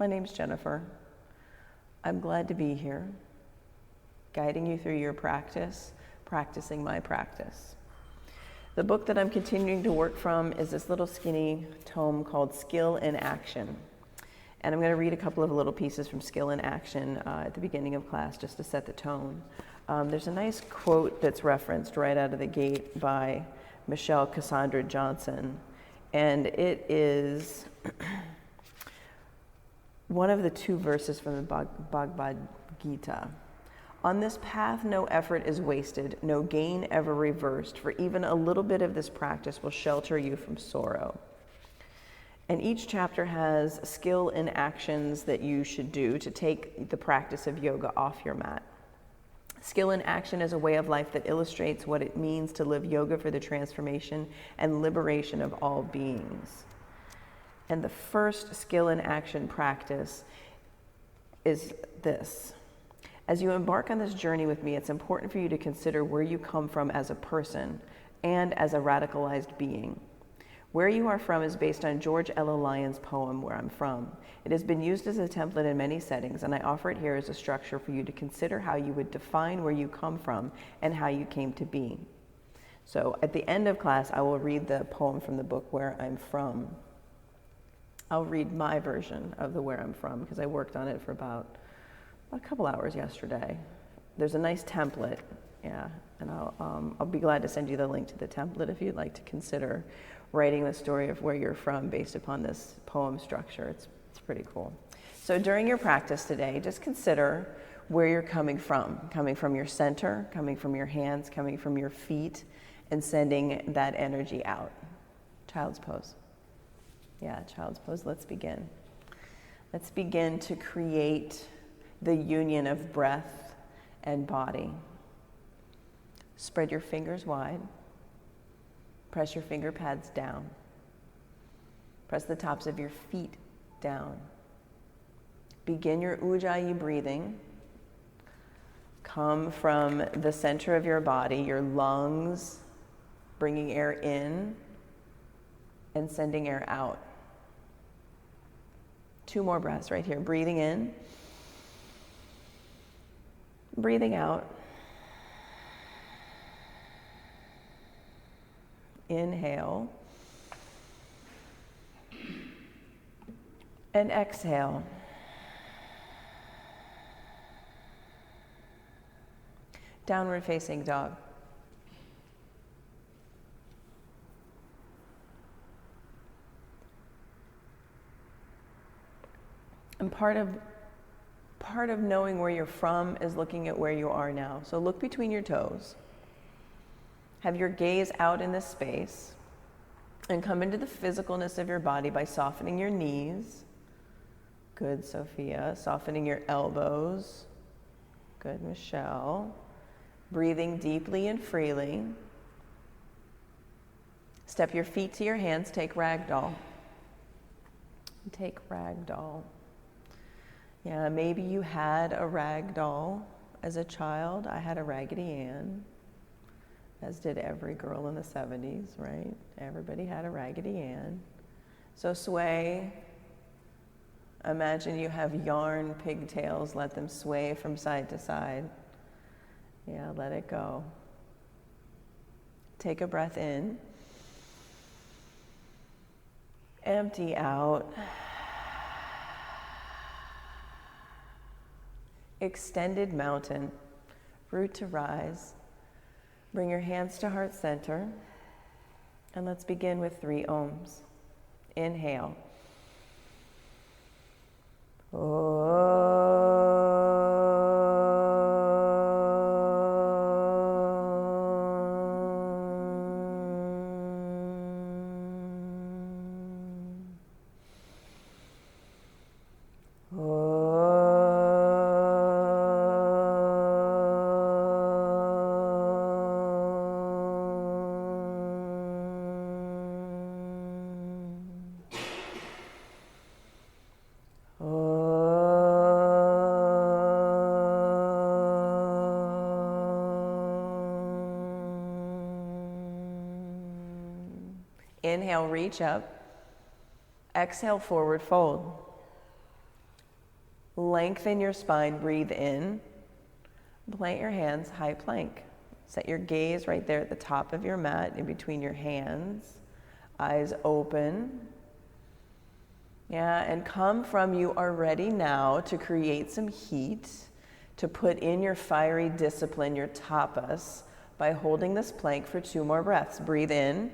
My name's Jennifer. I'm glad to be here, guiding you through your practice, practicing my practice. The book that I'm continuing to work from is this little skinny tome called Skill in Action. And I'm going to read a couple of little pieces from Skill in Action at the beginning of class just to set the tone. There's a nice quote that's referenced right out of the gate by Michelle Cassandra Johnson. And it is one of the two verses from the Bhagavad Gita. On this path, no effort is wasted, no gain ever reversed, for even a little bit of this practice will shelter you from sorrow. And each chapter has skill in actions that you should do to take the practice of yoga off your mat. Skill in action is a way of life that illustrates what it means to live yoga for the transformation and liberation of all beings. And the first skill in action practice is this. As you embark on this journey with me, it's important for you to consider where you come from as a person and as a radicalized being. Where you are from is based on George Ella Lyon's poem, Where I'm From. It has been used as a template in many settings, and I offer it here as a structure for you to consider how you would define where you come from and how you came to be. So at the end of class, I will read the poem from the book, Where I'm From. I'll read my version of the Where I'm From because I worked on it for about a couple hours yesterday. There's a nice template, yeah, and I'll be glad to send you the link to the template if you'd like to consider writing the story of where you're from based upon this poem structure. It's pretty cool. So during your practice today, just consider where you're coming from your center, coming from your hands, coming from your feet, and sending that energy out. Child's pose. Yeah, child's pose. Let's begin. Let's begin to create the union of breath and body. Spread your fingers wide. Press your finger pads down. Press the tops of your feet down. Begin your Ujjayi breathing. Come from the center of your body, your lungs, bringing air in and sending air out. 2 more breaths right here. Breathing in. Breathing out. Inhale. And exhale. Downward facing dog. And part of knowing where you're from is looking at where you are now. So look between your toes. Have your gaze out in this space and come into the physicalness of your body by softening your knees. Good, Sophia. Softening your elbows. Good, Michelle. Breathing deeply and freely. Step your feet to your hands. Take ragdoll. Take ragdoll. Yeah, maybe you had a rag doll as a child. I had a Raggedy Ann, as did every girl in the 70s, right? Everybody had a Raggedy Ann. So sway. Imagine you have yarn pigtails. Let them sway from side to side. Yeah, let it go. Take a breath in. Empty out. Extended mountain, root to rise. Bring your hands to heart center. And let's begin with 3 ohms. Inhale. Inhale, reach up. Exhale, forward fold. Lengthen your spine, breathe in. Plant your hands, high plank. Set your gaze right there at the top of your mat, in between your hands. Eyes open. Yeah, and come from you are ready now to create some heat, to put in your fiery discipline, your tapas, by holding this plank for 2 more breaths. Breathe in,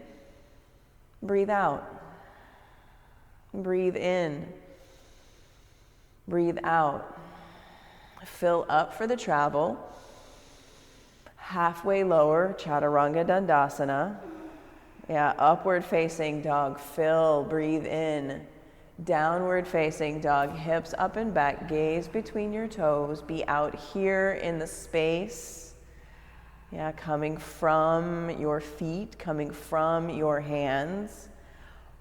breathe out. Breathe in, breathe out. Fill up for the travel. Halfway lower, Chaturanga Dandasana. Yeah, upward facing dog. Fill, breathe in. Downward facing dog, hips up and back, gaze between your toes. Be out here in the space. Yeah, coming from your feet, coming from your hands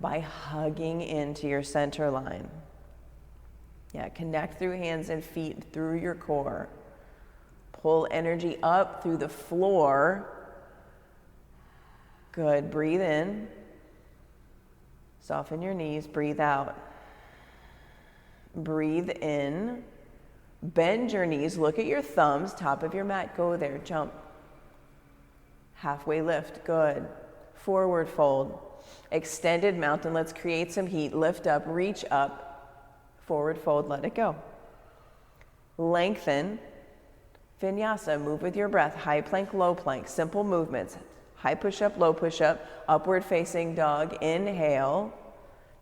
by hugging into your center line. Yeah, connect through hands and feet, through your core. Pull energy up through the floor. Good, breathe in. Soften your knees, breathe out. Breathe in. Bend your knees, look at your thumbs, top of your mat, go there, jump. Halfway lift, good. Forward fold. Extended mountain, let's create some heat. Lift up, reach up. Forward fold, let it go. Lengthen. Vinyasa, move with your breath. High plank, low plank, simple movements. High push-up, low push-up, upward facing dog, inhale.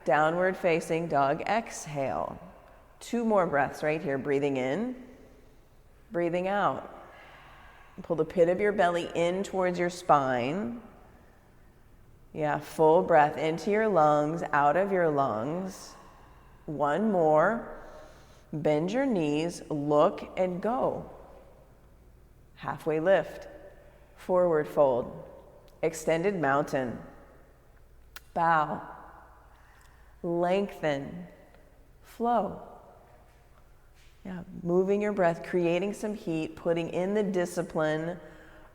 Downward facing dog, exhale. 2 more breaths right here, breathing in, breathing out. Pull the pit of your belly in towards your spine. Yeah, full breath into your lungs, out of your lungs. 1 more. Bend your knees, look and go. Halfway lift, forward fold, extended mountain, bow, lengthen, flow. Yeah, moving your breath, creating some heat, putting in the discipline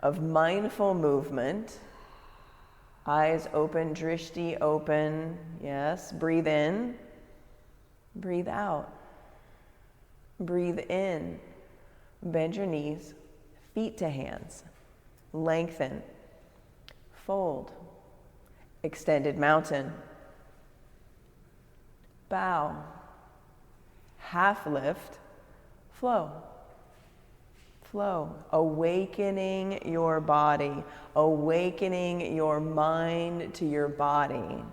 of mindful movement. Eyes open, drishti open. Yes, breathe in, breathe out. Breathe in, bend your knees, feet to hands, lengthen, fold, extended mountain, bow, half lift, flow, flow, awakening your body, awakening your mind to your body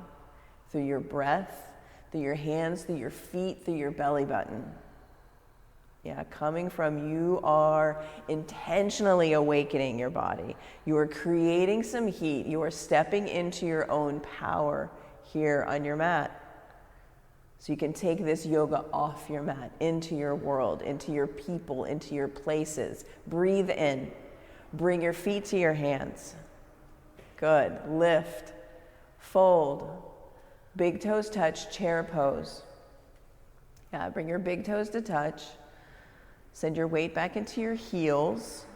through your breath, through your hands, through your feet, through your belly button. Yeah, coming from you are intentionally awakening your body. You are creating some heat. You are stepping into your own power here on your mat. So you can take this yoga off your mat, into your world, into your people, into your places. Breathe in. Bring your feet to your hands. Good. Lift. Fold. Big toes touch, chair pose. Yeah, bring your big toes to touch. Send your weight back into your heels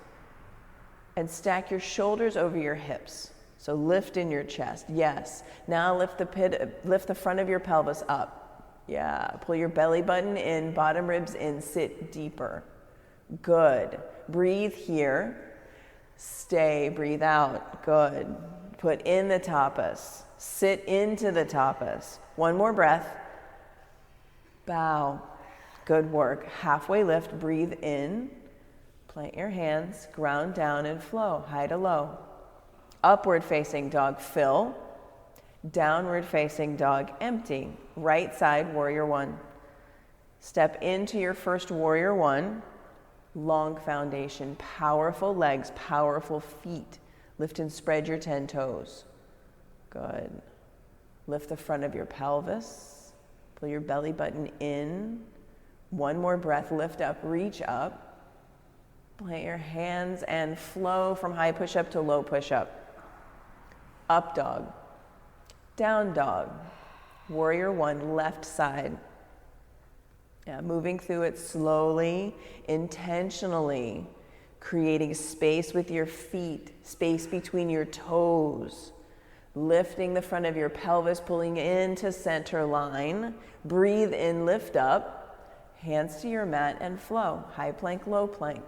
and stack your shoulders over your hips. So lift in your chest. Yes. Now lift the front of your pelvis up. Yeah. Pull your belly button in, bottom ribs in, sit deeper. Good. Breathe here. Stay, breathe out. Good. Put in the tapas. Sit into the tapas. 1 more breath. Bow. Good work. Halfway lift, breathe in. Plant your hands, ground down and flow, high to low. Upward facing dog, fill. Downward facing dog, empty. Right side, warrior 1. Step into your first warrior 1. Long foundation, powerful legs, powerful feet. Lift and spread your 10 toes. Good. Lift the front of your pelvis. Pull your belly button in. 1 more breath, lift up, reach up. Plant your hands and flow from high push-up to low push-up. Up dog, down dog, warrior 1, left side. Yeah, moving through it slowly, intentionally, creating space with your feet, space between your toes, lifting the front of your pelvis, pulling into center line. Breathe in, lift up. Hands to your mat and flow. High plank, low plank.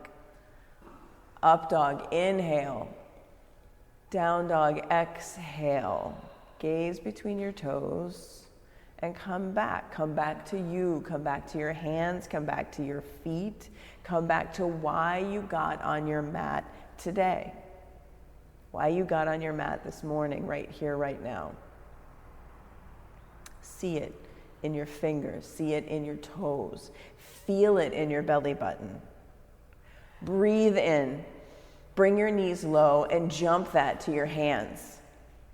Up dog, inhale. Down dog, exhale. Gaze between your toes and come back. Come back to you. Come back to your hands. Come back to your feet. Come back to why you got on your mat today. Why you got on your mat this morning, right here, right now. See it in your fingers. See it in your toes. Feel it in your belly button. Breathe in. Bring your knees low and jump that to your hands.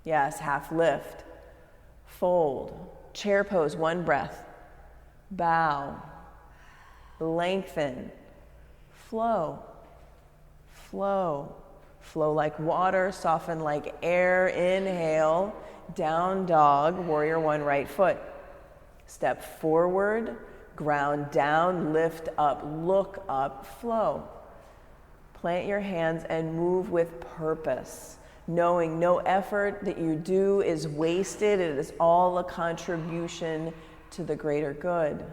Yes, half lift. Fold. Chair pose, one breath. Bow. Lengthen. Flow. Flow. Flow like water, soften like air. Inhale. Down dog, warrior one, right foot. Step forward, ground down, lift up, look up, flow. Plant your hands and move with purpose, knowing no effort that you do is wasted. It is all a contribution to the greater good,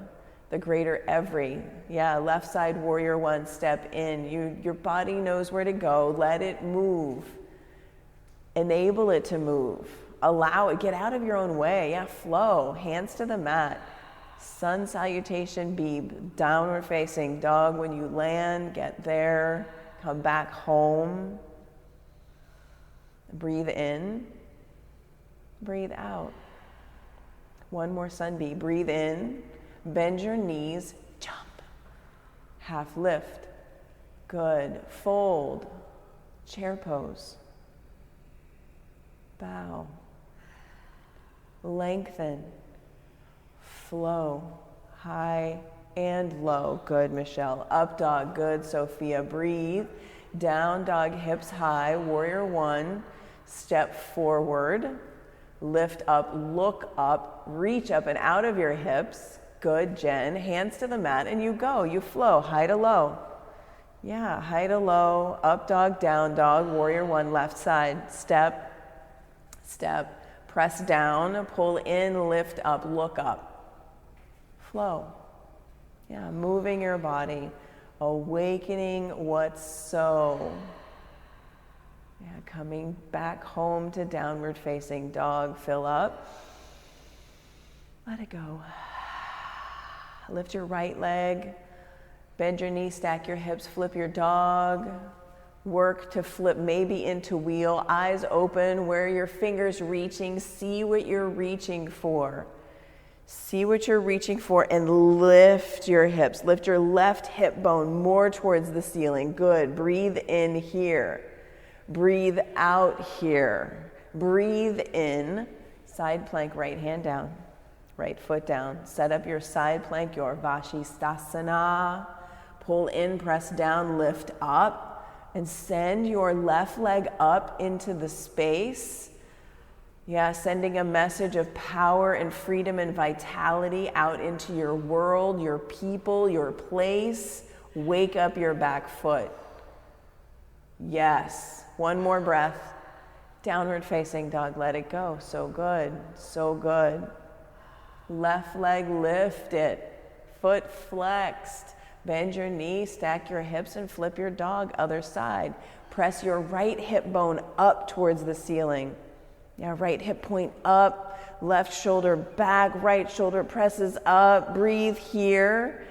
the greater every. Yeah, left side warrior one, step in. Your body knows where to go. Let it move. Enable it to move. Allow it. Get out of your own way. Yeah, flow. Hands to the mat. Sun salutation, beeb. Downward facing dog. When you land, get there. Come back home. Breathe in. Breathe out. One more sun bee. Breathe in. Bend your knees. Jump. Half lift. Good. Fold. Chair pose. Bow. Lengthen. Flow. High and low. Good, Michelle. Up dog. Good, Sophia. Breathe. Down dog, hips high. Warrior one. Step forward. Lift up, look up, reach up and out of your hips. Good, Jen. Hands to the mat and you go. You flow. High to low. Yeah, high to low. Up dog, down dog. Warrior one, left side. Step. Step. Press down, pull in, lift up, look up. Flow. Yeah, moving your body, awakening what's so. Yeah, coming back home to downward facing dog. Fill up. Let it go. Lift your right leg. Bend your knee, stack your hips, flip your dog. Work to flip maybe into wheel, eyes open, where your fingers reaching, see what you're reaching for. See what you're reaching for and lift your hips. Lift your left hip bone more towards the ceiling. Good. Breathe in here. Breathe out here. Breathe in. Side plank, right hand down. Right foot down. Set up your side plank, your Vashisthasana. Pull in, press down, lift up. And send your left leg up into the space. Yeah, sending a message of power and freedom and vitality out into your world, your people, your place. Wake up your back foot. Yes. One more breath. Downward facing dog, let it go. So good, so good. Left leg, lift it. Foot flexed. Bend your knee, stack your hips, and flip your dog. Other side. Press your right hip bone up towards the ceiling. Yeah, right hip point up, left shoulder back, right shoulder presses up. Breathe here.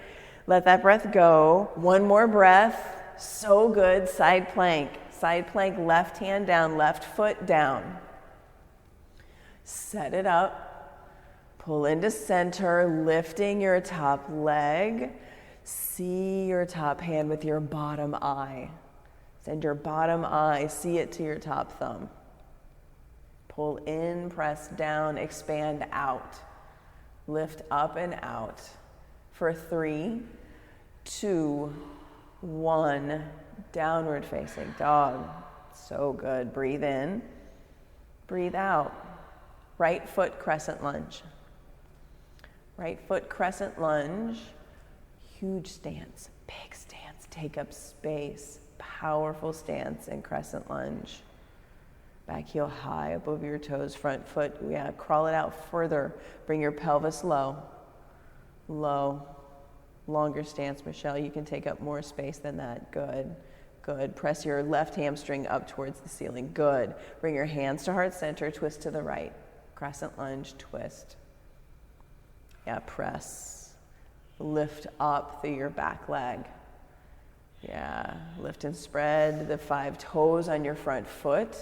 Let that breath go. One more breath. So good. Side plank. Side plank, left hand down, left foot down. Set it up. Pull into center, lifting your top leg. See your top hand with your bottom eye. Send your bottom eye, see it to your top thumb. Pull in, press down, expand out. Lift up and out. For 3, 2, 1. Downward facing dog. So good. Breathe in. Breathe out. Right foot crescent lunge. Right foot crescent lunge. Huge stance, big stance, take up space, powerful stance and crescent lunge. Back heel high up over your toes, front foot, crawl it out further. Bring your pelvis low, low. Longer stance, Michelle. You can take up more space than that. Good. Good. Press your left hamstring up towards the ceiling. Good. Bring your hands to heart center. Twist to the right. Crescent lunge. Twist. Yeah, press. Lift up through your back leg. Yeah, lift and spread the 5 toes on your front foot.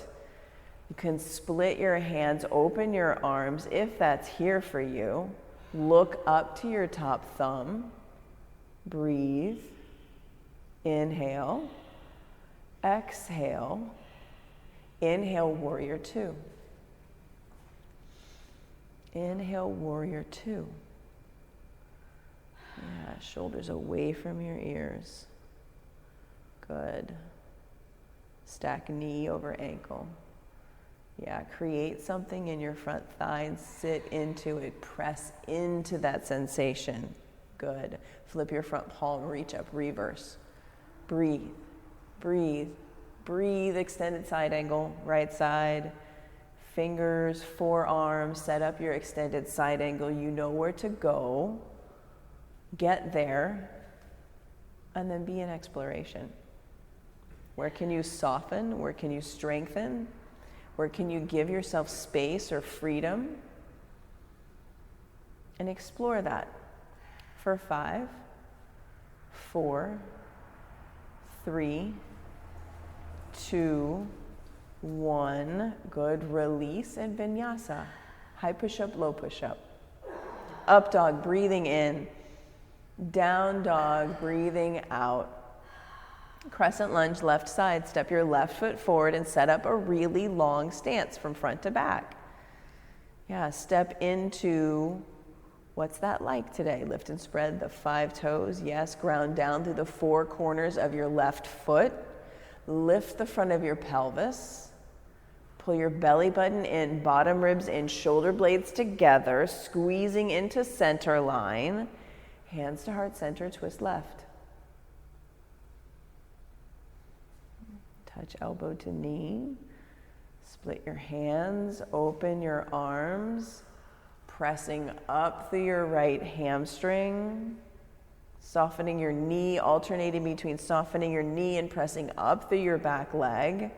You can split your hands, open your arms if that's here for you. Look up to your top thumb. Breathe. Inhale. Exhale. Inhale, warrior 2. Inhale, warrior 2. Yeah, shoulders away from your ears. Good. Stack knee over ankle. Yeah, create something in your front thigh and sit into it. Press into that sensation. Good. Flip your front palm, reach up, reverse. Breathe, breathe, breathe. Extended side angle, right side. Fingers, forearms, set up your extended side angle. You know where to go. Get there, and then be in exploration. Where can you soften? Where can you strengthen? Where can you give yourself space or freedom? And explore that for 5, 4, 3, 2, 1. Good. Release and vinyasa. High push-up, low push-up. Up dog, breathing in. Down dog, breathing out. Crescent lunge, left side. Step your left foot forward and set up a really long stance from front to back. Yeah, step into, what's that like today? Lift and spread the 5 toes. Yes, ground down through the 4 corners of your left foot. Lift the front of your pelvis. Pull your belly button in, bottom ribs in, shoulder blades together, squeezing into center line. Hands to heart center, twist left. Touch elbow to knee. Split your hands, open your arms, pressing up through your right hamstring. Softening your knee, alternating between softening your knee and pressing up through your back leg.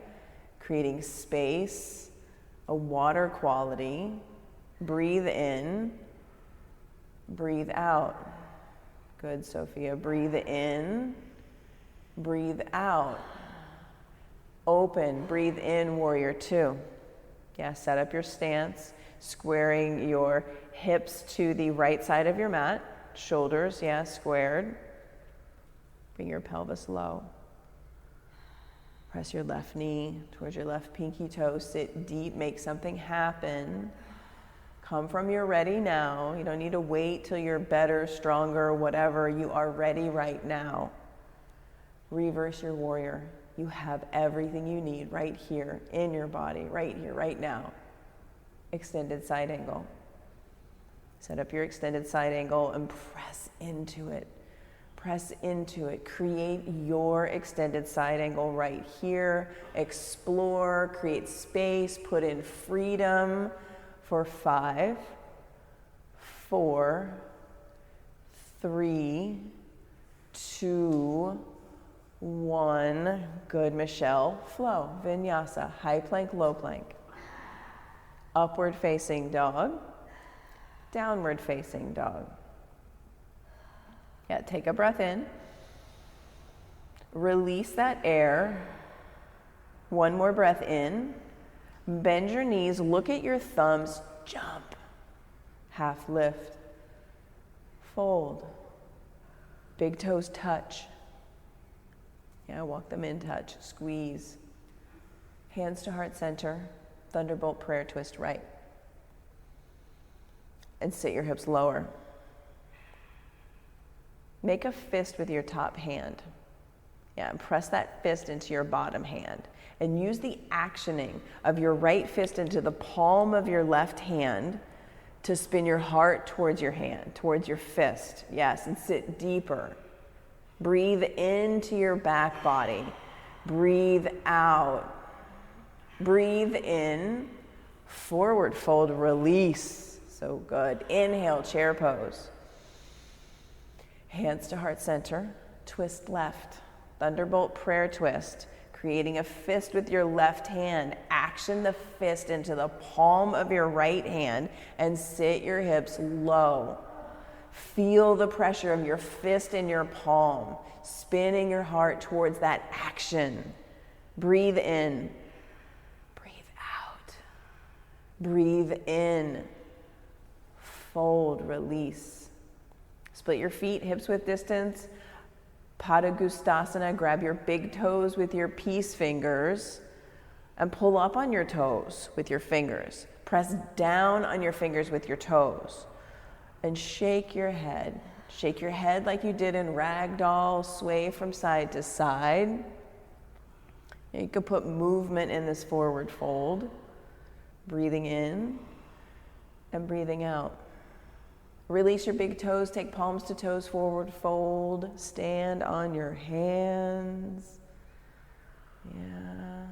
Creating space, a water quality. Breathe in, breathe out. Good, Sophia. Breathe in, breathe out. Open, breathe in, warrior 2. Yeah, set up your stance, squaring your hips to the right side of your mat. Shoulders, yeah, squared. Bring your pelvis low. Press your left knee towards your left pinky toe. Sit deep, make something happen. Come from your ready now. You don't need to wait till you're better, stronger, whatever. You are ready right now. Reverse your warrior. You have everything you need right here in your body, right here, right now. Extended side angle. Set up your extended side angle and press into it. Press into it. Create your extended side angle right here. Explore, create space, put in freedom for 5, 4, 3, 2, 1. Good, Michelle. Flow. Vinyasa. High plank, low plank. Upward facing dog. Downward facing dog. Yeah, take a breath in. Release that air. One more breath in. Bend your knees. Look at your thumbs. Jump. Half lift. Fold. Big toes touch. Yeah, walk them in, touch, squeeze. Hands to heart center, thunderbolt prayer, twist right. And sit your hips lower. Make a fist with your top hand. Yeah, and press that fist into your bottom hand. And use the actioning of your right fist into the palm of your left hand to spin your heart towards your hand, towards your fist. Yes, and sit deeper. Breathe into your back body. Breathe out. Breathe in. Forward fold, release. So good. Inhale, chair pose. Hands to heart center, twist left. Thunderbolt prayer twist, creating a fist with your left hand. Action the fist into the palm of your right hand and sit your hips low. Feel the pressure of your fist in your palm, spinning your heart towards that action. Breathe in. Breathe out. Breathe in. Fold, release. Split your feet, hips width distance. Padagustasana, grab your big toes with your peace fingers and pull up on your toes with your fingers. Press down on your fingers with your toes and shake your head. Shake your head like you did in ragdoll, sway from side to side. You could put movement in this forward fold, breathing in and breathing out. Release your big toes, take palms to toes, forward fold, stand on your hands. Yeah.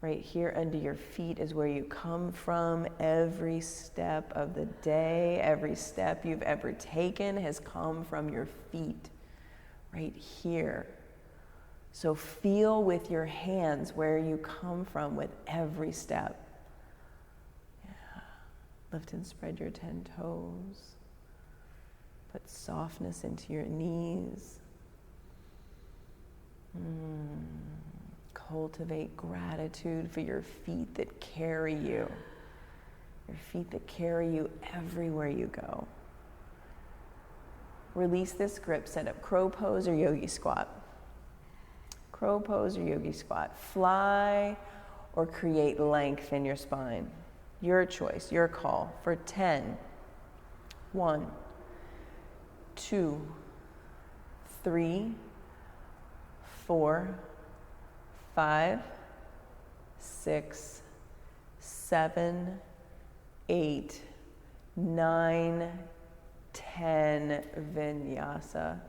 Right here under your feet is where you come from. Every step of the day, every step you've ever taken has come from your feet. Right here. So feel with your hands where you come from with every step. Lift and spread your 10 toes. Put softness into your knees. Cultivate gratitude for your feet that carry you. Your feet that carry you everywhere you go. Release this grip. Set up crow pose or yogi squat. Crow pose or yogi squat. Fly or create length in your spine. Your choice, your call for 10. 1, 2, 3, 4, 5, 6, 7, 8, 9, 10. Vinyasa.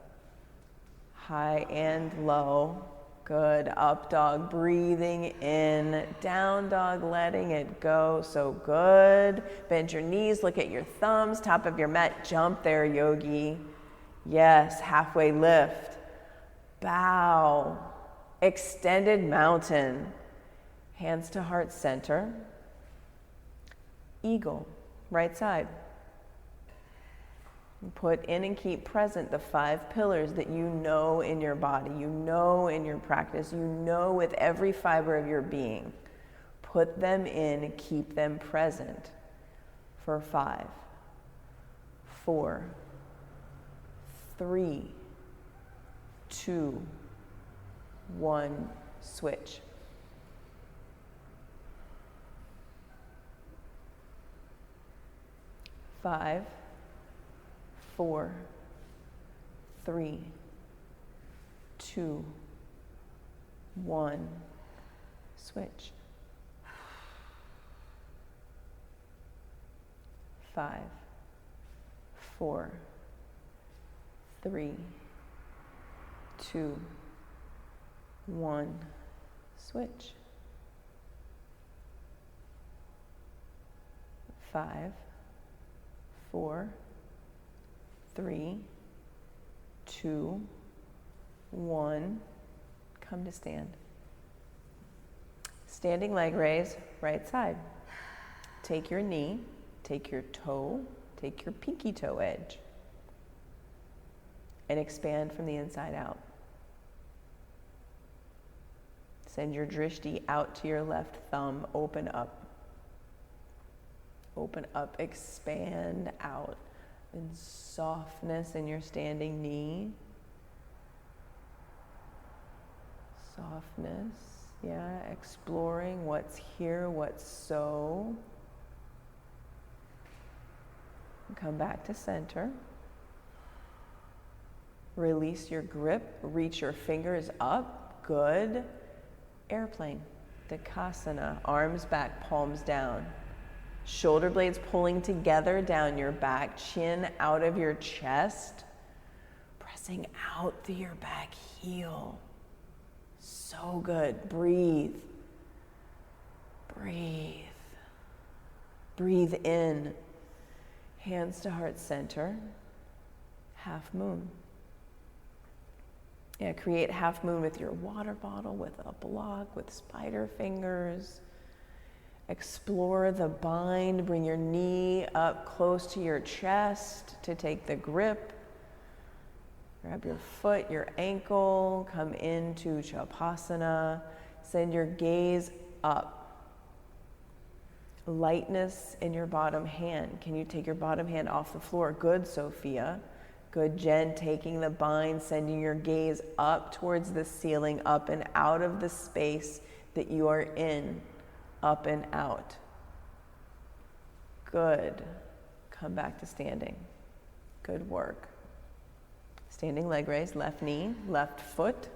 High and low. Good. Up dog, breathing in. Down dog, letting it go. So good. Bend your knees, look at your thumbs, top of your mat. Jump there, yogi. Yes, halfway lift. Bow. Extended mountain. Hands to heart center. Eagle, right side. Put in and keep present the 5 pillars that you know in your body, you know in your practice, you know with every fiber of your being. Put them in, keep them present for 5, 4, 3, 2, 1, switch. Five, 4, 3, 2, 1, switch. 5, 4, 3, 2, 1, switch. 5, 4, 3, 2, 1, come to stand. Standing leg raise, right side. Take your knee, take your toe, take your pinky toe edge, and expand from the inside out. Send your drishti out to your left thumb, open up. Open up, expand out. And softness in your standing knee. Softness, yeah, exploring what's here, what's so. Come back to center. Release your grip, reach your fingers up, good. Airplane, Dakasana, arms back, palms down. Shoulder blades pulling together down your back, chin out of your chest, pressing out through your back heel. So good. Breathe. Breathe. Breathe in. Hands to heart center. half moon. Yeah, create half moon with your water bottle, with a block, with spider fingers. Explore the bind. Bring your knee up close to your chest to take the grip. Grab your foot, your ankle, come into Shavasana. Send your gaze up. Lightness in your bottom hand. Can you take your bottom hand off the floor? Good, Sophia. Good, Jen. Taking the bind, sending your gaze up towards the ceiling, up and out of the space that you are in. Up and out. Good. Come back to standing. Good work. Standing leg raise, left knee, left foot.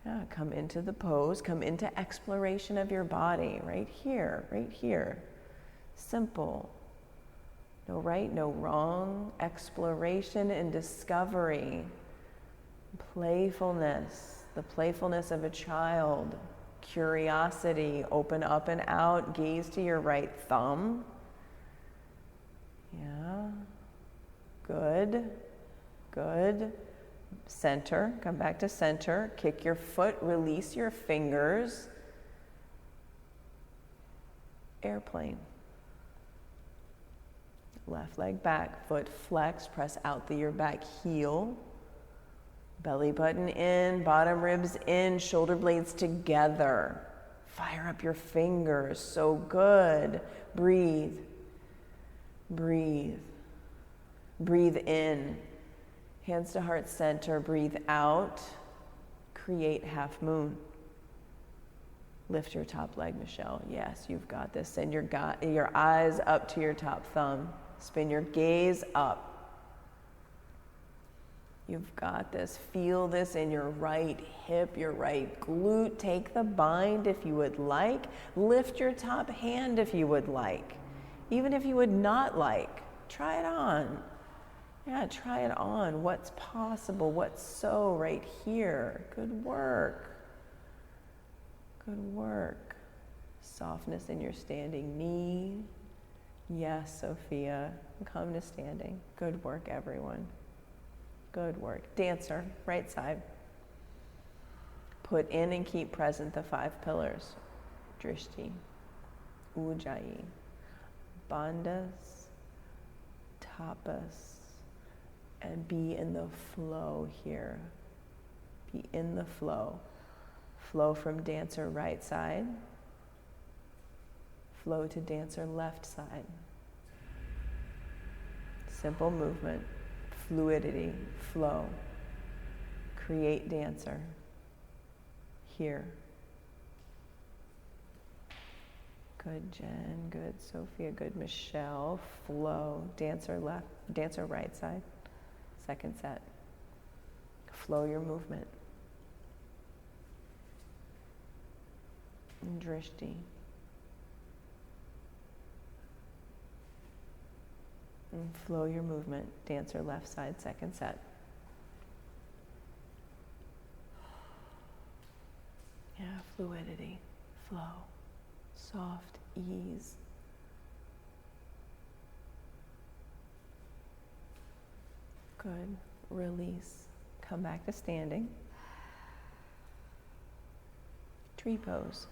Yeah, come into the pose, come into exploration of your body, right here, right here. Simple. No right, no wrong. Exploration and discovery. Playfulness, the playfulness of a child. Curiosity, open up and out, gaze to your right thumb. Yeah, good, good. Center, come back to center, kick your foot, release your fingers. Airplane. Left leg back, foot flex, press out through your back heel. Belly button in, bottom ribs in, shoulder blades together. Fire up your fingers, so good. Breathe, breathe, breathe in. Hands to heart center, breathe out. Create half moon. Lift your top leg, Michelle. Yes, you've got this. Send your eyes up to your top thumb. Spin your gaze up. You've got this. Feel this in your right hip, your right glute. Take the bind if you would like. Lift your top hand if you would like. Even if you would not like, try it on. Yeah, try it on. What's possible? What's so right here? Good work. Good work. Softness in your standing knee. Yes, Sophia. Come to standing. Good work, everyone. Good work. Dancer, right side. Put in and keep present the 5 pillars. Drishti, Ujjayi, Bandhas, Tapas, and be in the flow here. Be in the flow. Flow from dancer right side. Flow to dancer left side. Simple movement. Fluidity, flow. Create dancer. Here. Good, Jen. Good, Sophia. Good, Michelle. Flow. Dancer left, dancer right side. Second set. Flow your movement. Drishti. And flow your movement. Dancer left side, second set. Yeah, fluidity, flow, soft ease. Good. Release. Come back to standing. Tree pose.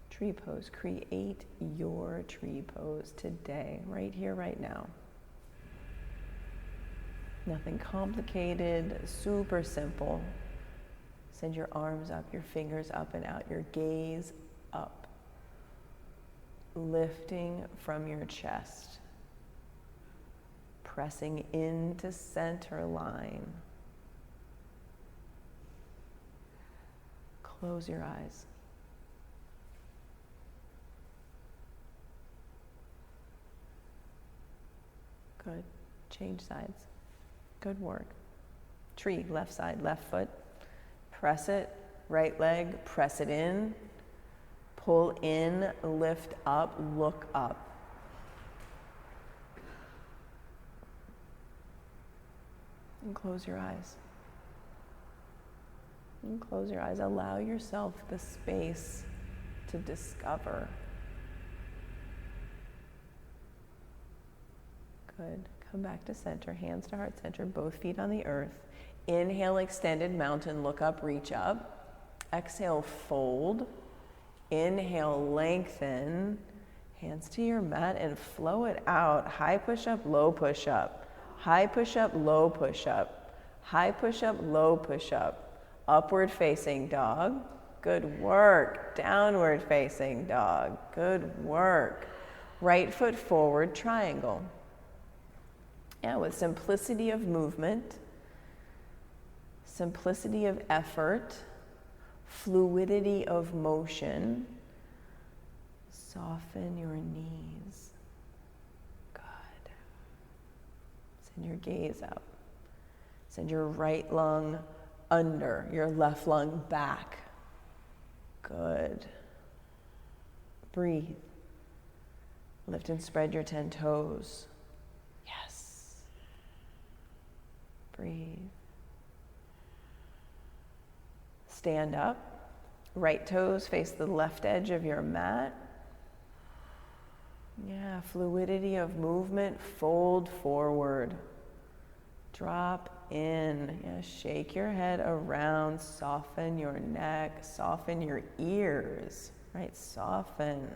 Tree pose. Create your tree pose today, right here, right now. Nothing complicated, super simple. Send your arms up, your fingers up and out, your gaze up. Lifting from your chest. Pressing into center line. Close your eyes. Good. Change sides. Good work. Tree, left side, left foot. Press it. Right leg, press it in. Pull in, lift up, look up. And close your eyes. And close your eyes. Allow yourself the space to discover. Good. Come back to center, hands to heart center, both feet on the earth. Inhale, extended mountain, look up, reach up. Exhale, fold. Inhale, lengthen. Hands to your mat and flow it out. High push up, low push up. High push up, low push up. High push up, low push up. Upward facing dog. Good work. Downward facing dog. Good work. Right foot forward, triangle. Yeah, with simplicity of movement, simplicity of effort, fluidity of motion. Soften your knees. Good. Send your gaze up. Send your right lung under, your left lung back. Good. Breathe. Lift and spread your 10 toes. Yes. Breathe. Stand up. Right toes face the left edge of your mat. Yeah, fluidity of movement. Fold forward. Drop in. Yeah, shake your head around. Soften your neck. Soften your ears. Right, soften.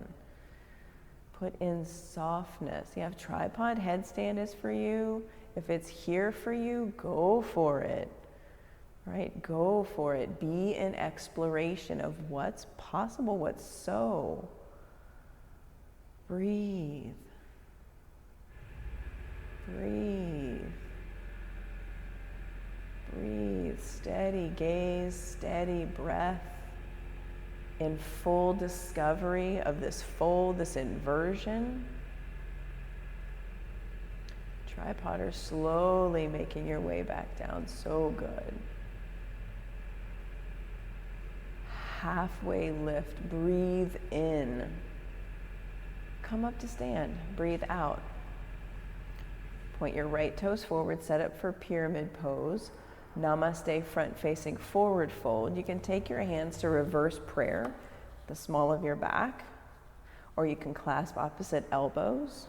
Put in softness. You have tripod headstand is for you. If it's here for you, go for it. Right, go for it. Be in exploration of what's possible, what's so. Breathe. Breathe. Breathe. Steady gaze, steady breath. In full discovery of this fold, this inversion. Tripoder slowly making your way back down. So good. Halfway lift. Breathe in. Come up to stand. Breathe out. Point your right toes forward. Set up for pyramid pose. Namaste, front facing forward fold. You can take your hands to reverse prayer, the small of your back, or you can clasp opposite elbows.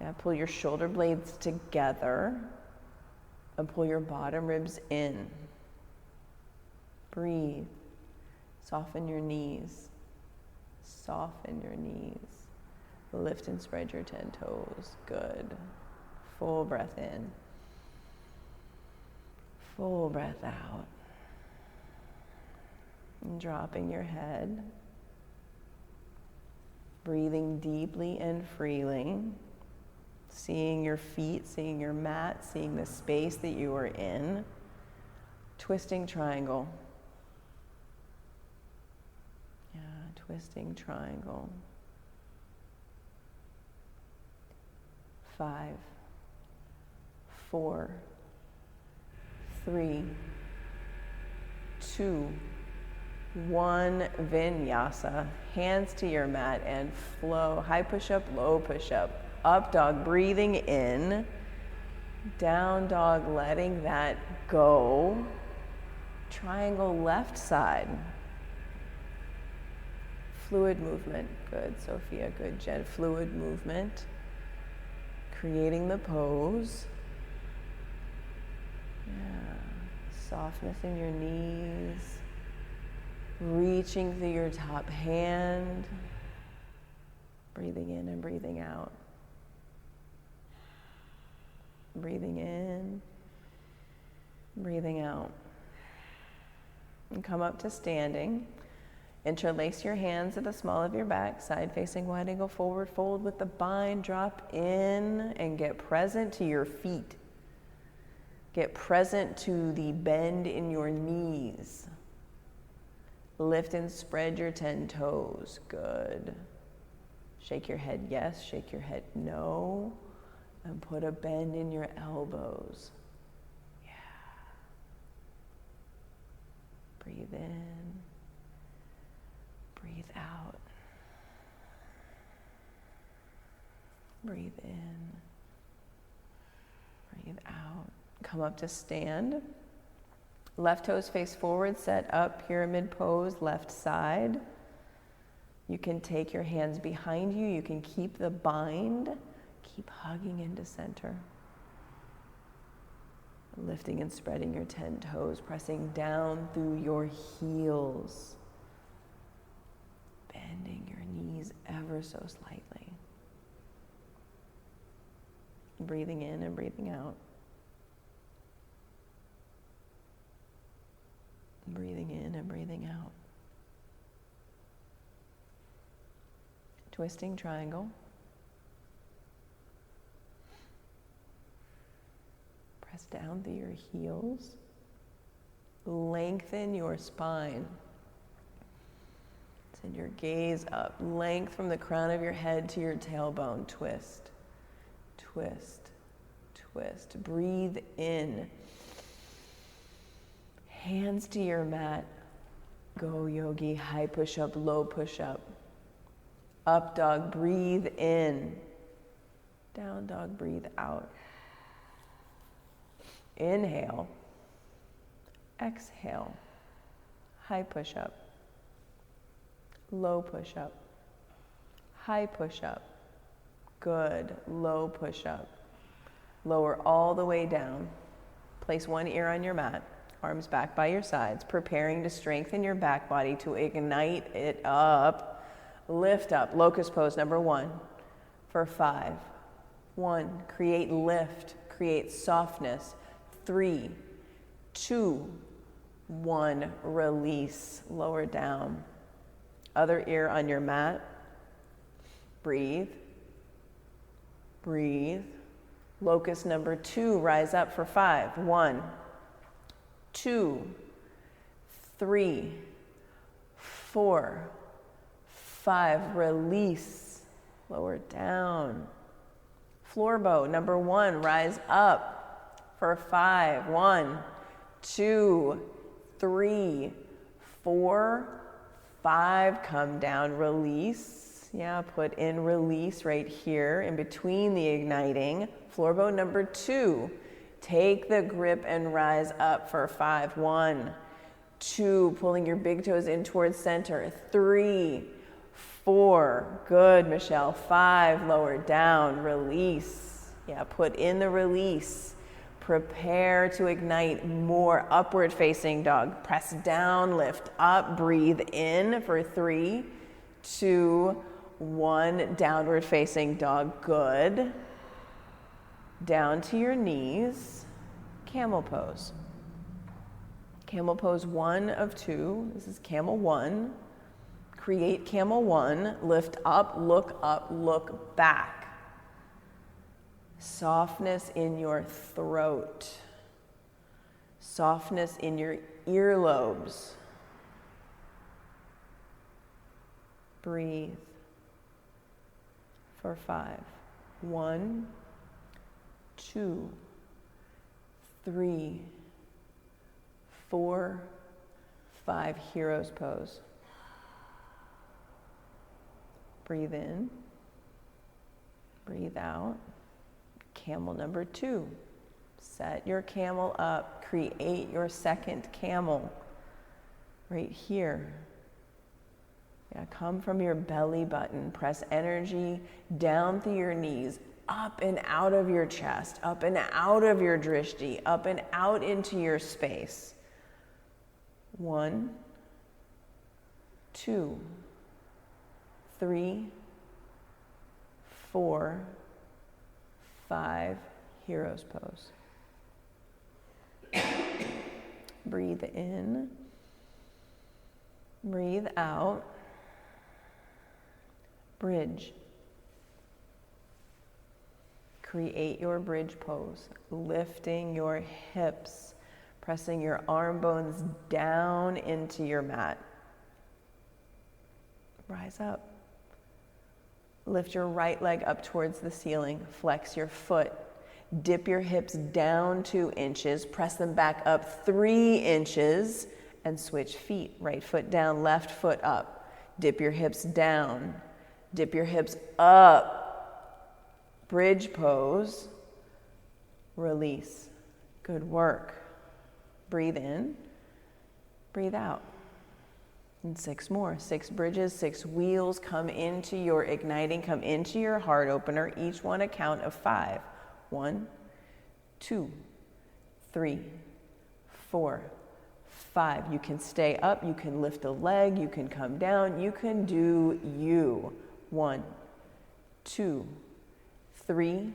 Yeah, pull your shoulder blades together and pull your bottom ribs in. Breathe. Soften your knees. Soften your knees. Lift and spread your 10 toes. Good. Full breath in. Full breath out. And dropping your head. Breathing deeply and freely. Seeing your feet, seeing your mat, seeing the space that you are in. Twisting triangle. Yeah, twisting triangle. 5, 4, 3, 2, 1, vinyasa. Hands to your mat and flow. High push-up, low push-up. Up dog, breathing in. Down dog, letting that go. Triangle left side. Fluid movement. Good, Sophia. Good, Jed. Fluid movement. Creating the pose. Yeah. Softness in your knees. Reaching through your top hand. Breathing in and breathing out. Breathing in. Breathing out. And come up to standing. Interlace your hands at the small of your back, side facing wide angle forward fold with the bind. Drop in and get present to your feet. Get present to the bend in your knees. Lift and spread your 10 toes. Good. Shake your head yes, shake your head no, and put a bend in your elbows. Yeah. Breathe in. Breathe out. Breathe in. Breathe out. Come up to stand. Left toes face forward, set up, pyramid pose, left side. You can take your hands behind you. You can keep the bind. Keep hugging into center. Lifting and spreading your 10 toes, pressing down through your heels. Bending your knees ever so slightly. Breathing in and breathing out. Breathing in and breathing out. Twisting triangle. Press down through your heels. Lengthen your spine. Send your gaze up. Length from the crown of your head to your tailbone. Twist, twist, twist. Breathe in. Hands to your mat. Go yogi. High push-up, low push-up. Up dog, breathe in. Down dog, breathe out. Inhale. Exhale. High push-up. Low push-up. High push-up. Good. Low push-up. Lower all the way down. Place one ear on your mat. Arms back by your sides. Preparing to strengthen your back body to ignite it up. Lift up. Locust pose number 1 for 5. 1. Create lift. Create softness. 3, 2, 1. Release. Lower down. Other ear on your mat. Breathe. Breathe. Locust number 2. Rise up for 5. 1, 2, 3, 4, 5. Release. Lower down. Floor bow number 1. Rise up for 5. 1, 2, 3, 4, 5. Come down. Release. Yeah, put in release right here in between the igniting. Floor bow number 2. Take the grip and rise up for 5. 1, 2. Pulling your big toes in towards center. 3, 4. Good, Michelle. 5. Lower down. Release. Yeah, put in the release. Prepare to ignite more. Upward facing dog. Press down, lift up, breathe in for 3, 2, 1. Downward facing dog. Good. Down to your knees. Camel pose. Camel pose 1 of 2. This is camel 1. Create camel 1. Lift up, look back. Softness in your throat. Softness in your earlobes. Breathe for 5. 1, 2, 3, 4, 5. Hero's pose. Breathe in. Breathe out. Camel number 2. Set your camel up. Create your second camel right here. Yeah, come from your belly button. Press energy down through your knees, up and out of your chest, up and out of your drishti, up and out into your space. 1, 2, 3, 4, 5. Hero's pose. Breathe in. Breathe out. Bridge. Create your bridge pose, lifting your hips, pressing your arm bones down into your mat. Rise up. Lift your right leg up towards the ceiling. Flex your foot. Dip your hips down 2 inches. Press them back up 3 inches and switch feet. Right foot down, left foot up. Dip your hips down. Dip your hips up. Bridge pose. Release. Good work. Breathe in. Breathe out. And 6 more. 6 bridges, 6 wheels. Come into your igniting, come into your heart opener. Each one a count of 5. 1, 2, 3, 4, 5. You can stay up, you can lift a leg, you can come down, you can do you. 1, 2, 3,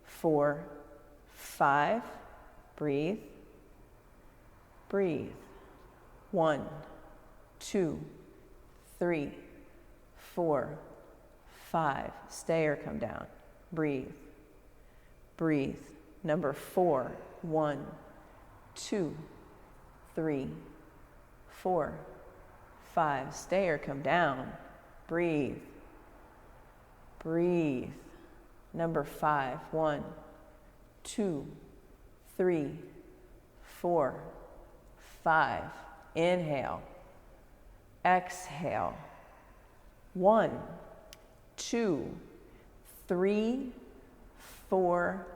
4, 5. Breathe. Breathe. 1, 2, 3, 4, 5. Stay or come down. Breathe. Breathe. Number 4. 1, 2, 3, 4, 5. Stay or come down. Breathe. Breathe. Number 5. 1, 2, 3, 4, 5. Inhale. Exhale. 1, 2, 3, 4,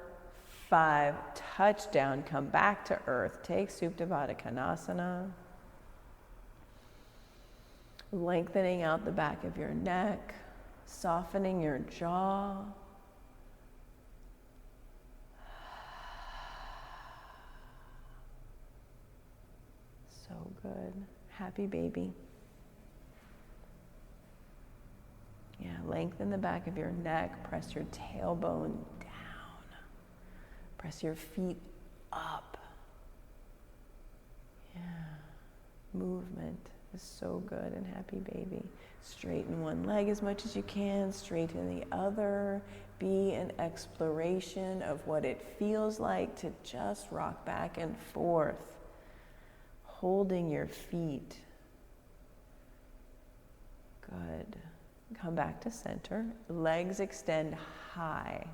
5. Touchdown. Come back to earth. Take Supta Baddha Konasana. Lengthening out the back of your neck. Softening your jaw. So good. Happy baby. Yeah, lengthen the back of your neck. Press your tailbone down. Press your feet up. Yeah. Movement is so good and happy baby. Straighten one leg as much as you can. Straighten the other. Be an exploration of what it feels like to just rock back and forth. Holding your feet. Good. Come back to center. Legs extend high.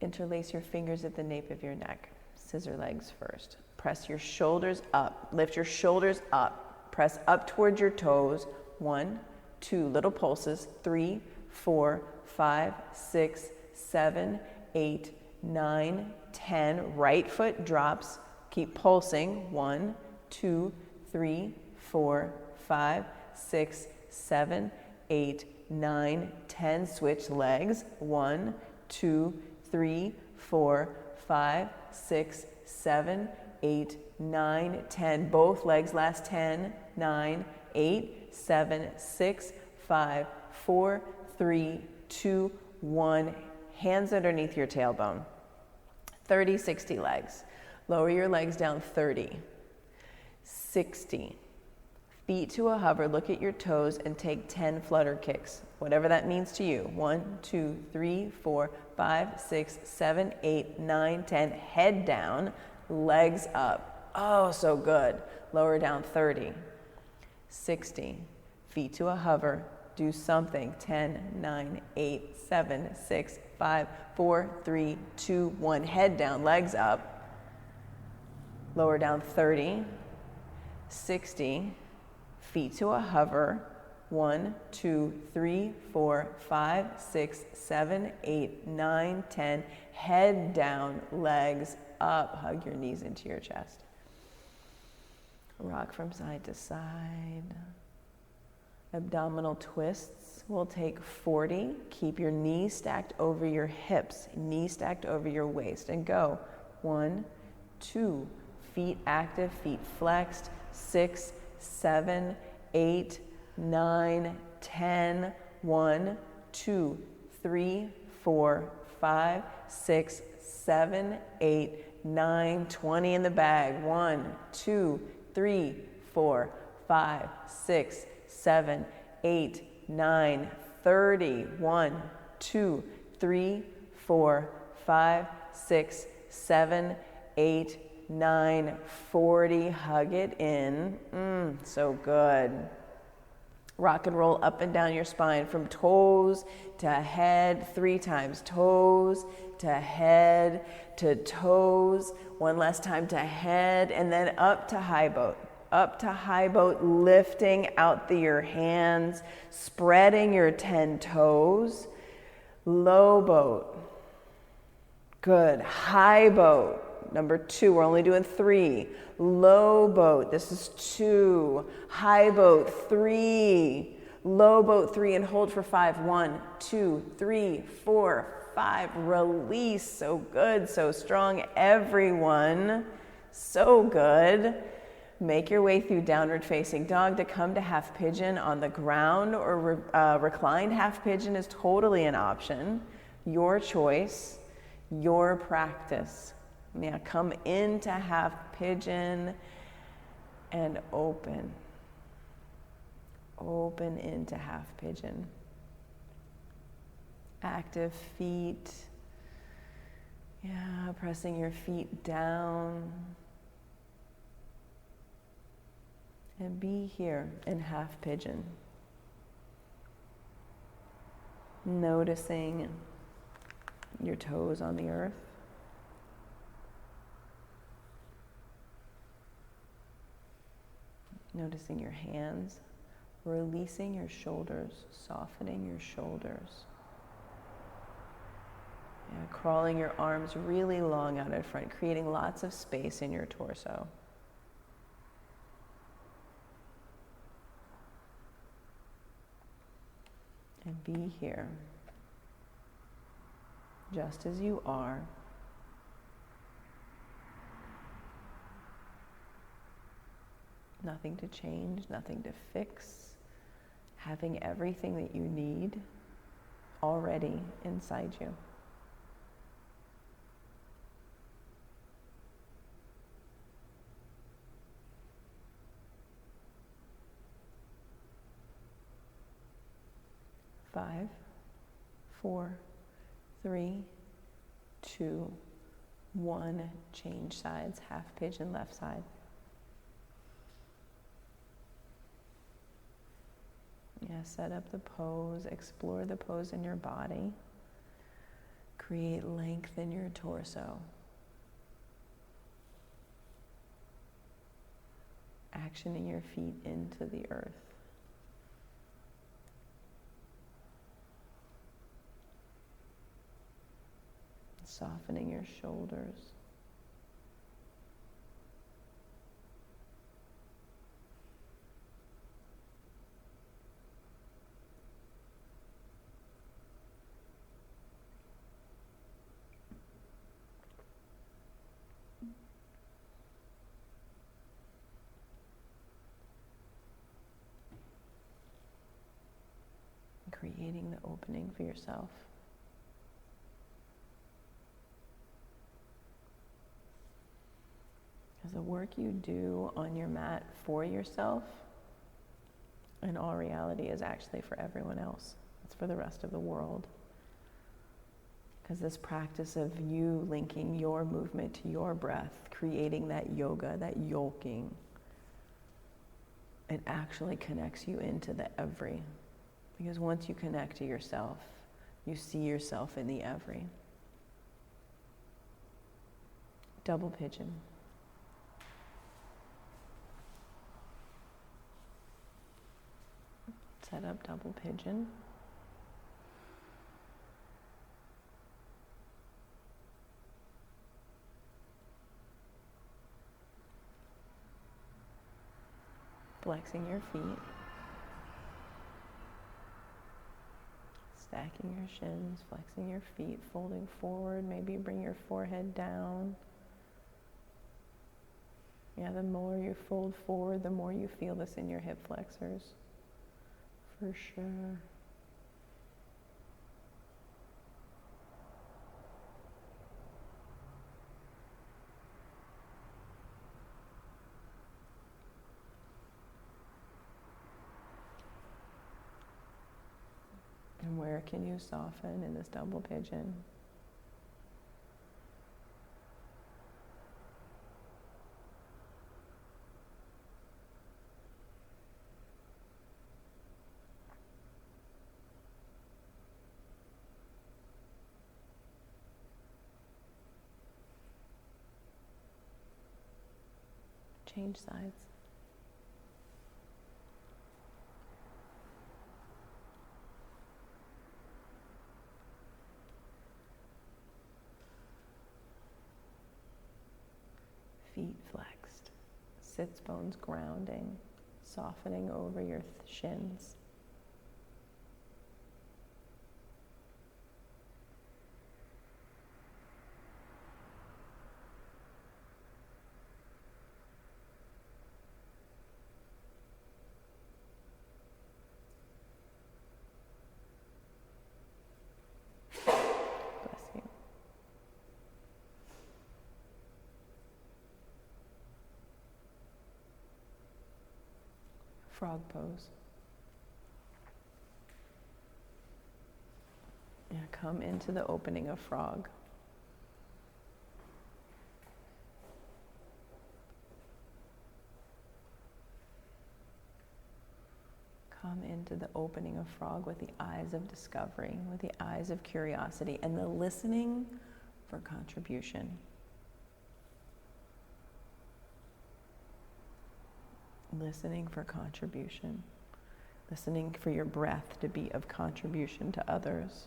Interlace your fingers at the nape of your neck. Scissor legs first. Press your shoulders up. Lift your shoulders up. Press up towards your toes. 1, 2, little pulses. 3, 4, 5, 6, 7, 8, 9, 10. Right foot drops. Keep pulsing. 1, 2, 3, 4, 5, 6, 7, 8, 9, 10. Switch legs. 1, 2, 3, 4, 5, 6, 7, 8, 9, 10. Both legs last 10, 9, 8, 7, 6, 5, 4, 3, 2, 1. Hands underneath your tailbone. 30, 60 legs. Lower your legs down 30, 60. Feet to a hover, look at your toes and take 10 flutter kicks, whatever that means to you. 1, 2, 3, 4, 5, 6, 7, 8, 9, 10. Head down, legs up. Oh, so good. Lower down 30, 60. Feet to a hover, do something. 10, 9, 8, 7, 6, 5, 4, 3, 2, 1. Head down, legs up. Lower down 30, 60, feet to a hover. 1, 2, 3, 4, 5, 6, 7, 8, 9, 10. Head down, legs up. Hug your knees into your chest. Rock from side to side. Abdominal twists will take 40. Keep your knees stacked over your hips, knees stacked over your waist, and go. 1, 2, feet active, feet flexed. 6, 7, 8, 9, 10. 1, 2, 3, 4, 5, 6, 7, 8, 9, 20 in the bag. 1, 2, 3, 4, 5, 6, 7, 8, 9, 30. 1, 2, 3, 4, 5, 6, 7, 8, 9, 40. Hug it in. So good. Rock and roll up and down your spine from toes to head 3 times. Toes to head to toes. One last time to head, and then up to high boat. Up to high boat, lifting out your hands, spreading your 10 toes. Low boat. Good. High boat. boat. Number 2, we're only doing 3. Low boat, this is 2. High boat, 3. Low boat, 3, and hold for 5. 1, 2, 3, 4, 5. Release. So good, so strong, everyone. So good. Make your way through downward facing dog to come to half pigeon on the ground, or reclined half pigeon is totally an option. Your choice, your practice. Yeah, come into half pigeon and open. Open into half pigeon. Active feet. Yeah, pressing your feet down. And be here in half pigeon. Noticing your toes on the earth. Noticing your hands. Releasing your shoulders, softening your shoulders. Yeah, crawling your arms really long out in front, creating lots of space in your torso. And be here, just as you are. Nothing to change, nothing to fix. Having everything that you need already inside you. Five, 4, 3, 2, 1. Change sides, half pigeon left side. Yeah, set up the pose, explore the pose in your body. Create length in your torso. Actioning your feet into the earth. Softening your shoulders. Creating the opening for yourself. Because the work you do on your mat for yourself, in all reality, is actually for everyone else. It's for the rest of the world. Because this practice of you linking your movement to your breath, creating that yoga, that yolking, it actually connects you into the every. Because once you connect to yourself, you see yourself in the every. Double pigeon. Set up double pigeon. Flexing your feet. Stacking your shins, flexing your feet, folding forward. Maybe bring your forehead down. Yeah, the more you fold forward, the more you feel this in your hip flexors. For sure. And where can you soften in this double pigeon? Change sides. Feet flexed, sits bones grounding, softening over your shins. Bless you. Frog pose. Yeah, come into the opening of frog. Come into the opening of frog with the eyes of discovery, with the eyes of curiosity, and the listening for contribution. Listening for contribution. Listening for your breath to be of contribution to others.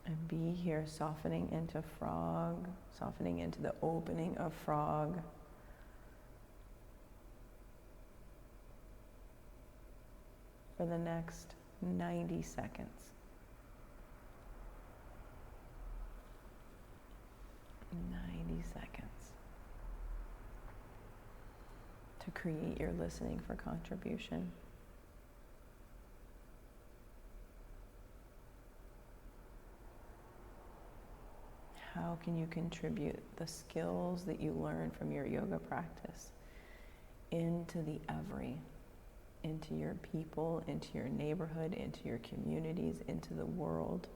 And be here softening into frog, softening into the opening of frog. For the next 90 seconds. 90 seconds. To create your listening for contribution. How can you contribute the skills that you learn from your yoga practice into the every, into your people, into your neighborhood, into your communities, into the world?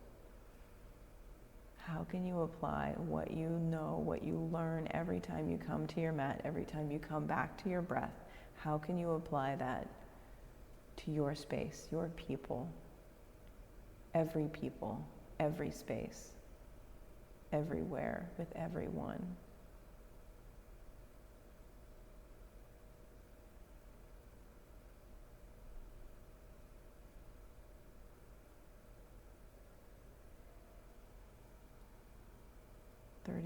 How can you apply what you know, what you learn every time you come to your mat, every time you come back to your breath? How can you apply that to your space, your people, every space, everywhere, with everyone?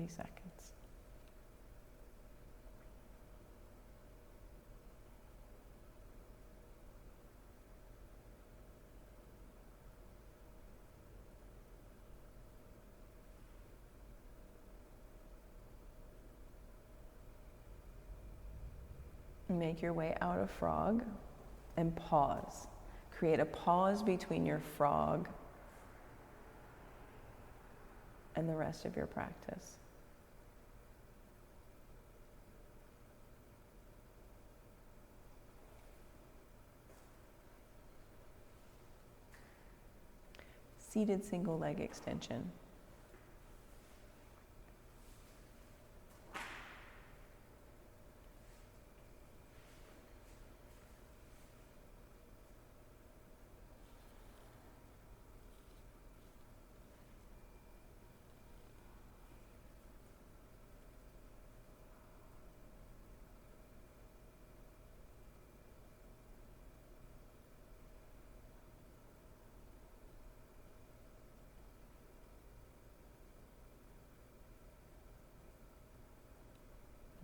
Seconds. Make your way out of frog and pause. Create a pause between your frog and the rest of your practice. Seated single leg extension.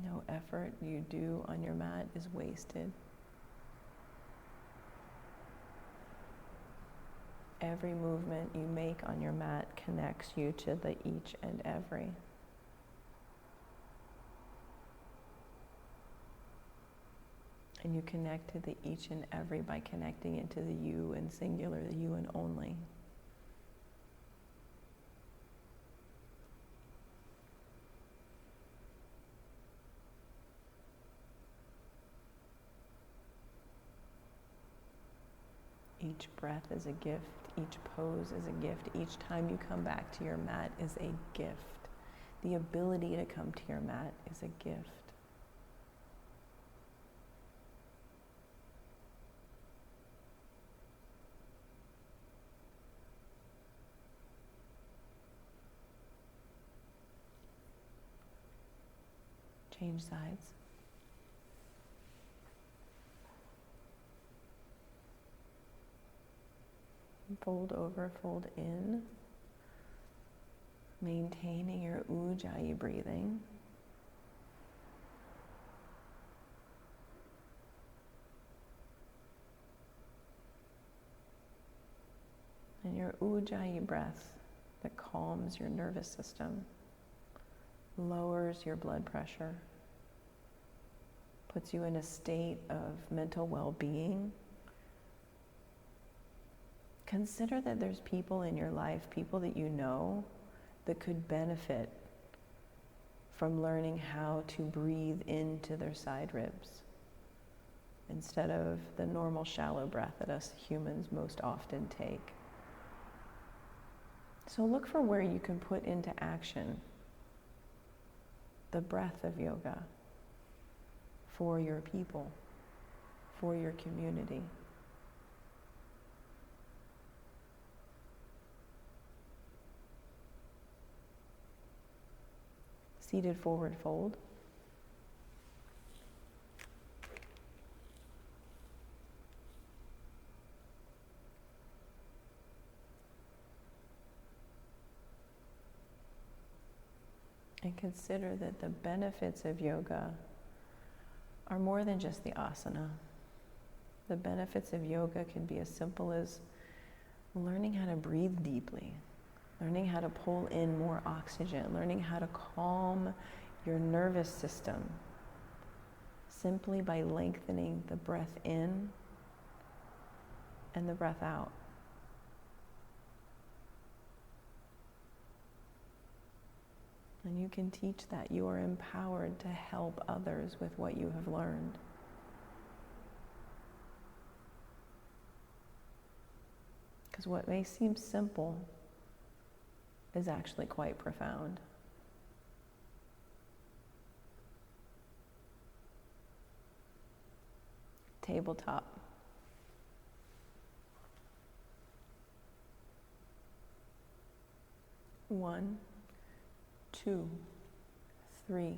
No effort you do on your mat is wasted. Every movement you make on your mat connects you to the each and every. And you connect to the each and every by connecting into the you and singular, the you and only. Each breath is a gift. Each pose is a gift. Each time you come back to your mat is a gift. The ability to come to your mat is a gift. Change sides. Fold over, fold in. Maintaining your ujjayi breathing. And your ujjayi breath that calms your nervous system, lowers your blood pressure, puts you in a state of mental well-being. Consider that there's people in your life, people that you know, that could benefit from learning how to breathe into their side ribs instead of the normal shallow breath that us humans most often take. So look for where you can put into action the breath of yoga for your people, for your community. Seated forward fold. And consider that the benefits of yoga are more than just the asana. The benefits of yoga can be as simple as learning how to breathe deeply, learning how to pull in more oxygen, learning how to calm your nervous system simply by lengthening the breath in and the breath out. And you can teach that. You are empowered to help others with what you have learned. Because what may seem simple is actually quite profound. Tabletop. One, 2, 3,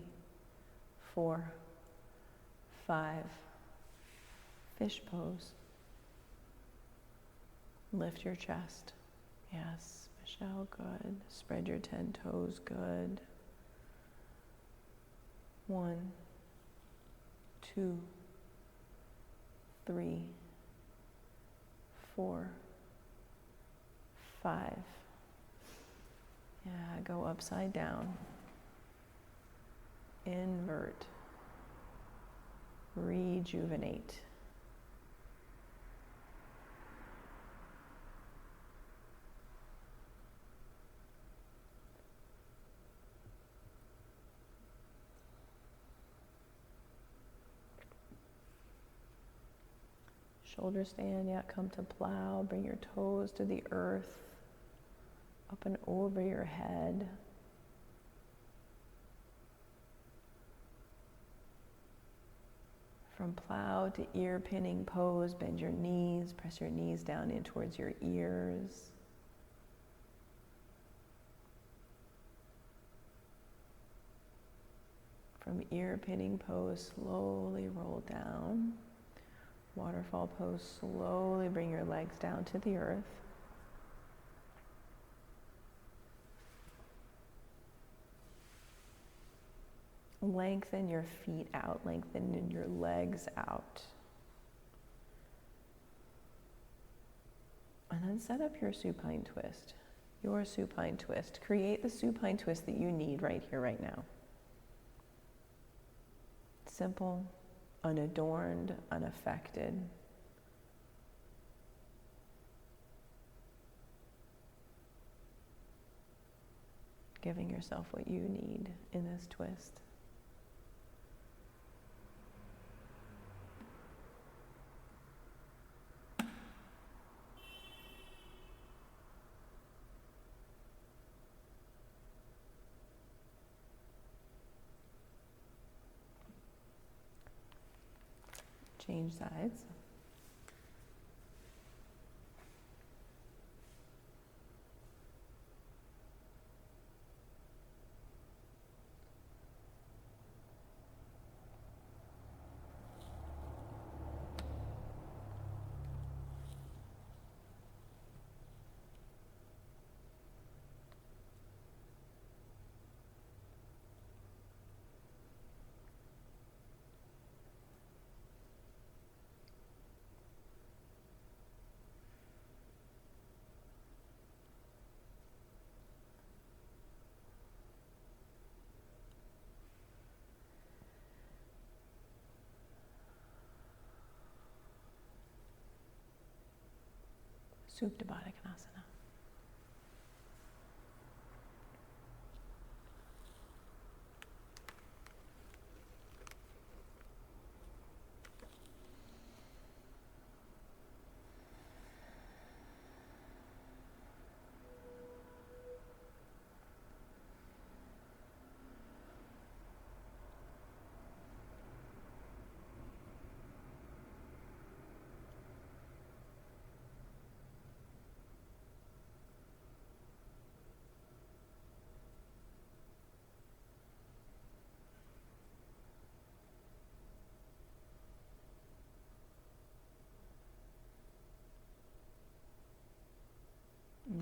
4, 5. Fish pose. Lift your chest. Yes, Michelle, good. Spread your 10 toes, good. 1, 2, 3, 4, 5. Yeah, go upside down. Invert. Rejuvenate. Shoulder stand, yeah, come to plow. Bring your toes to the earth. Up and over your head. From plow to ear pinning pose, bend your knees, press your knees down in towards your ears. From ear pinning pose, slowly roll down. Waterfall pose, slowly bring your legs down to the earth. Lengthen your feet out, lengthen your legs out. And then set up your supine twist. Your supine twist. Create the supine twist that you need right here, right now. Simple, unadorned, unaffected. Giving yourself what you need in this twist. Change sides. Supta Baddha Konasana.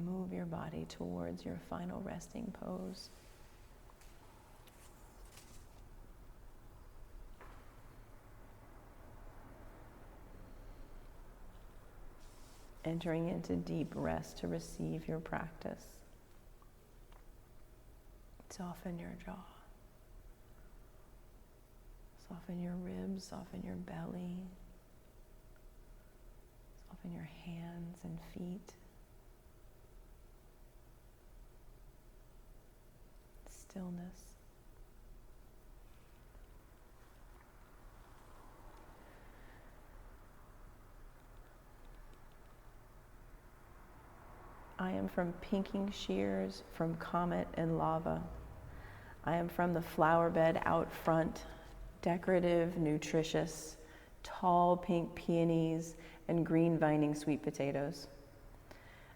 Move your body towards your final resting pose. Entering into deep rest to receive your practice. Soften your jaw. Soften your ribs, soften your belly. Soften your hands and feet. Stillness. I am from pinking shears, from comet and lava. I am from the flower bed out front, decorative, nutritious, tall pink peonies and green vining sweet potatoes.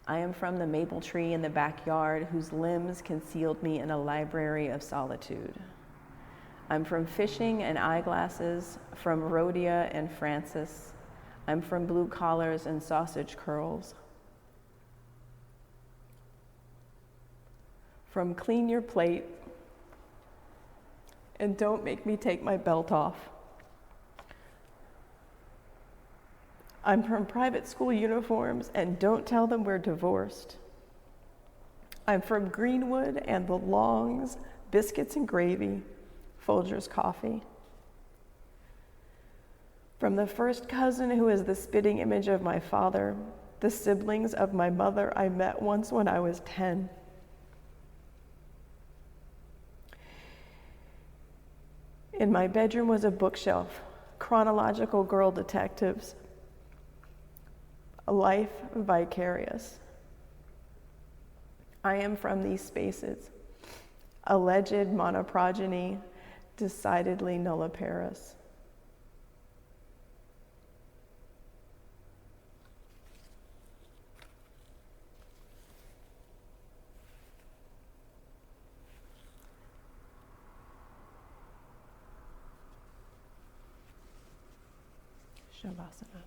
I am from the maple tree in the backyard whose limbs concealed me in a library of solitude. I'm from fishing and eyeglasses, from Rhodia and Francis. I'm from blue collars and sausage curls. From clean your plate and don't make me take my belt off. I'm from private school uniforms and don't tell them we're divorced. I'm from Greenwood and the Longs, biscuits and gravy, Folgers coffee. From the first cousin who is the spitting image of my father, the siblings of my mother I met once when I was 10. In my bedroom was a bookshelf, chronological girl detectives, a life vicarious. I am from these spaces, alleged monoprogeny, decidedly nulliparous. Shavasana.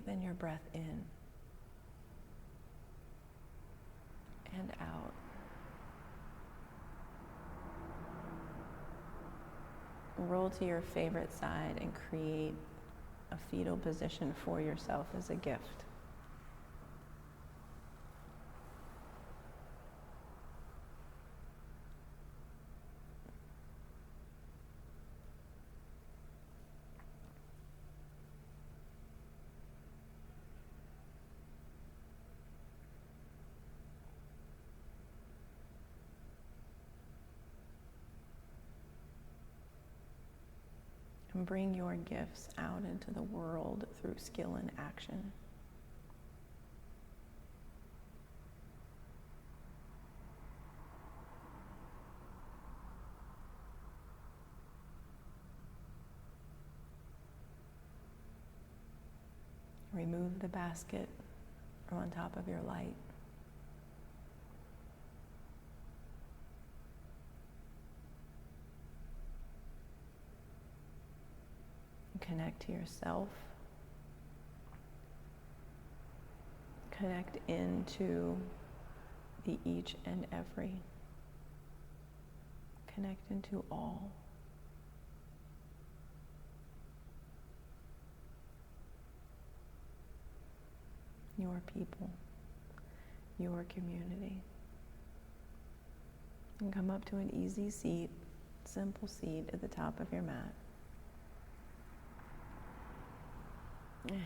Lengthen your breath in and out. Roll to your favorite side and create a fetal position for yourself as a gift. And bring your gifts out into the world through skill and action. Remove the basket from on top of your light. Connect to yourself. Connect into the each and every. Connect into all. Your people, your community. And come up to an easy seat, simple seat at the top of your mat.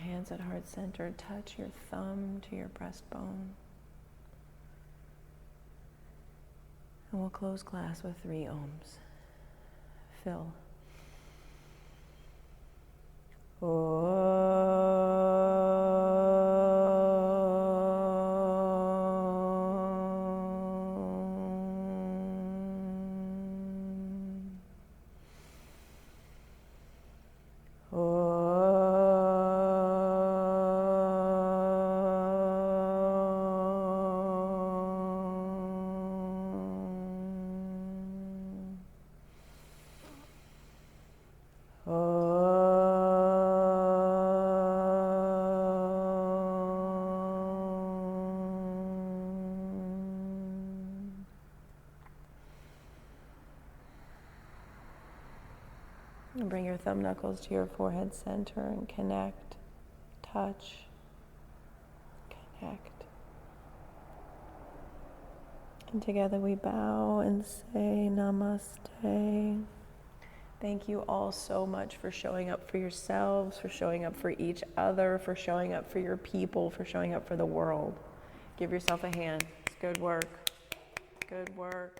Hands at heart center, touch your thumb to your breastbone. And we'll close class with 3 ohms. Fill. And bring your thumb knuckles to your forehead center and connect, touch, connect. And together we bow and say namaste. Thank you all so much for showing up for yourselves, for showing up for each other, for showing up for your people, for showing up for the world. Give yourself a hand. It's good work. Good work.